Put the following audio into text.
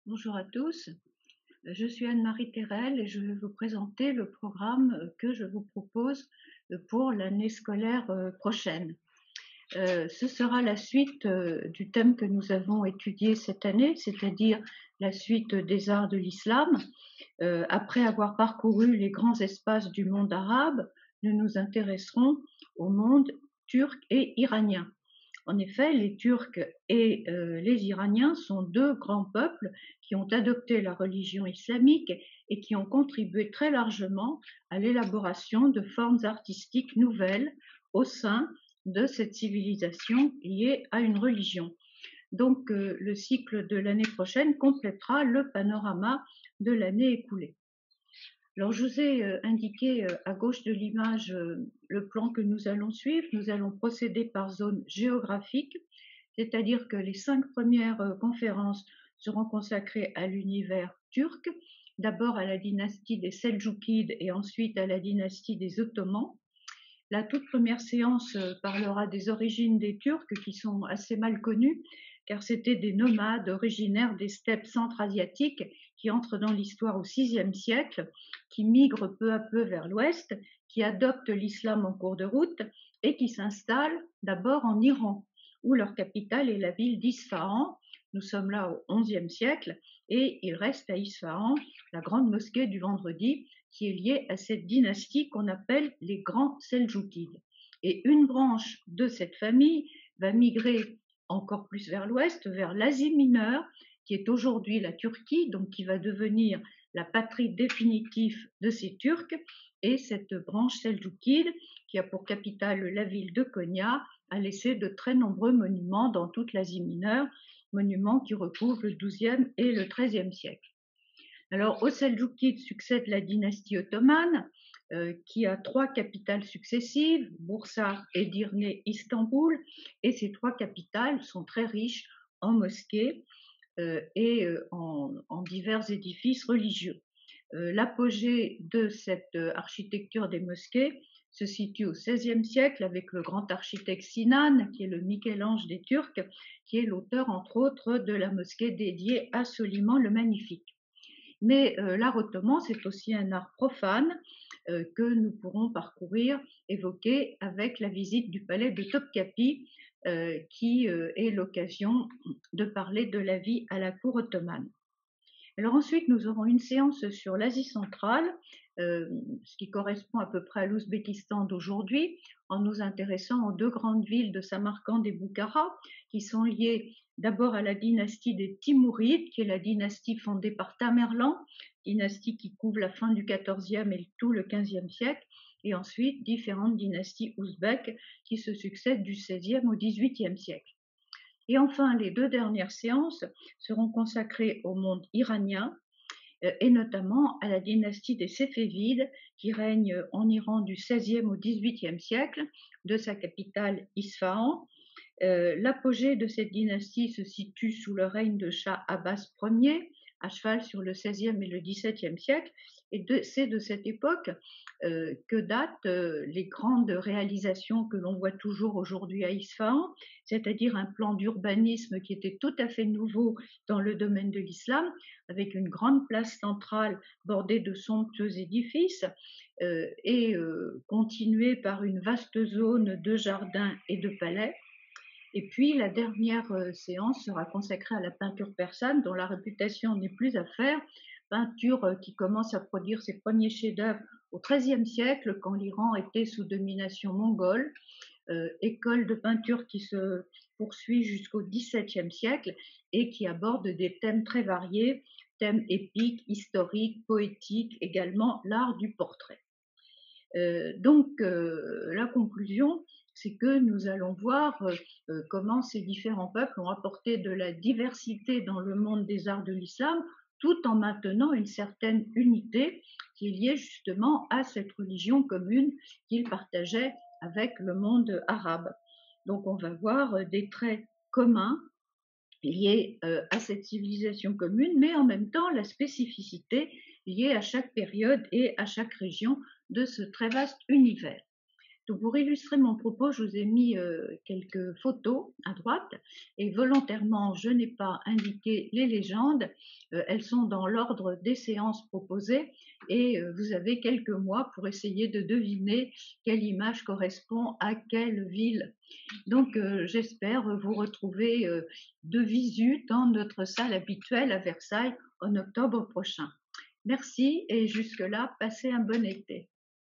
Bonjour à tous, je suis Anne-Marie Terrel et je vais vous présenter le programme que je vous propose pour l'année scolaire prochaine. Ce sera la suite du thème que nous avons étudié cette année, c'est-à-dire la suite des arts de l'islam. Après avoir parcouru les grands espaces du monde arabe, nous nous intéresserons au monde turc et iranien. En effet, les Turcs et les Iraniens sont deux grands peuples qui ont adopté la religion islamique et qui ont contribué très largement à l'élaboration de formes artistiques nouvelles au sein de cette civilisation liée à une religion. Donc, le cycle de l'année prochaine complétera le panorama de l'année écoulée. Alors, je vous ai indiqué à gauche de l'image le plan que nous allons suivre. Nous allons procéder par zone géographique, c'est-à-dire que les 5 premières conférences seront consacrées à l'univers turc, d'abord à la dynastie des Seldjoukides et ensuite à la dynastie des Ottomans. La toute première séance parlera des origines des Turcs qui sont assez mal connues, car c'était des nomades originaires des steppes centra-asiatiques qui entrent dans l'histoire au VIe siècle, qui migrent peu à peu vers l'ouest, qui adoptent l'islam en cours de route et qui s'installent d'abord en Iran, où leur capitale est la ville d'Isfahan. Nous sommes là au XIe siècle et il reste à Isfahan la grande mosquée du vendredi qui est liée à cette dynastie qu'on appelle les grands Seldjoukides. Et une branche de cette famille va migrer encore plus vers l'ouest, vers l'Asie mineure, qui est aujourd'hui la Turquie, donc qui va devenir la patrie définitive de ces Turcs, et cette branche seldjoukide, qui a pour capitale la ville de Konya, a laissé de très nombreux monuments dans toute l'Asie mineure, monuments qui recouvrent le XIIe et le XIIIe siècle. Alors, aux Seldjoukides succède la dynastie ottomane, qui a 3 capitales successives, Bursa, Edirne, Istanbul, et ces 3 capitales sont très riches en mosquées et en divers édifices religieux. L'apogée de cette architecture des mosquées se situe au XVIe siècle avec le grand architecte Sinan, qui est le Michel-Ange des Turcs, qui est l'auteur entre autres de la mosquée dédiée à Soliman le Magnifique. Mais l'art ottoman, c'est aussi un art profane que nous pourrons parcourir, évoquer avec la visite du palais de Topkapi, qui est l'occasion de parler de la vie à la cour ottomane. Alors ensuite, nous aurons une séance sur l'Asie centrale, ce qui correspond à peu près à l'Ouzbékistan d'aujourd'hui, en nous intéressant aux 2 grandes villes de Samarcande et Boukhara, qui sont liées d'abord à la dynastie des Timourides, qui est la dynastie fondée par Tamerlan, dynastie qui couvre la fin du XIVe et tout le XVe siècle, et ensuite différentes dynasties ouzbèques qui se succèdent du XVIe au XVIIIe siècle. Et enfin, les 2 dernières séances seront consacrées au monde iranien et notamment à la dynastie des Séfévides qui règne en Iran du XVIe au XVIIIe siècle, de sa capitale Isfahan. L'apogée de cette dynastie se situe sous le règne de Shah Abbas Ier, à cheval sur le XVIe et le XVIIe siècle, et c'est de cette époque que datent les grandes réalisations que l'on voit toujours aujourd'hui à Isfahan, c'est-à-dire un plan d'urbanisme qui était tout à fait nouveau dans le domaine de l'islam, avec une grande place centrale bordée de somptueux édifices et continuée par une vaste zone de jardins et de palais. Et puis la dernière séance sera consacrée à la peinture persane, dont la réputation n'est plus à faire, peinture qui commence à produire ses premiers chefs-d'œuvre au XIIIe siècle, quand l'Iran était sous domination mongole, école de peinture qui se poursuit jusqu'au XVIIe siècle et qui aborde des thèmes très variés, thèmes épiques, historiques, poétiques, également l'art du portrait. Donc, la conclusion, c'est que nous allons voir comment ces différents peuples ont apporté de la diversité dans le monde des arts de l'islam, tout en maintenant une certaine unité qui est liée justement à cette religion commune qu'il partageait avec le monde arabe. Donc on va voir des traits communs liés à cette civilisation commune, mais en même temps la spécificité liée à chaque période et à chaque région de ce très vaste univers. Donc pour illustrer mon propos, je vous ai mis quelques photos à droite et volontairement, je n'ai pas indiqué les légendes. Elles sont dans l'ordre des séances proposées et vous avez quelques mois pour essayer de deviner quelle image correspond à quelle ville. Donc j'espère vous retrouver de visu dans notre salle habituelle à Versailles en octobre prochain. Merci et jusque-là, passez un bon été.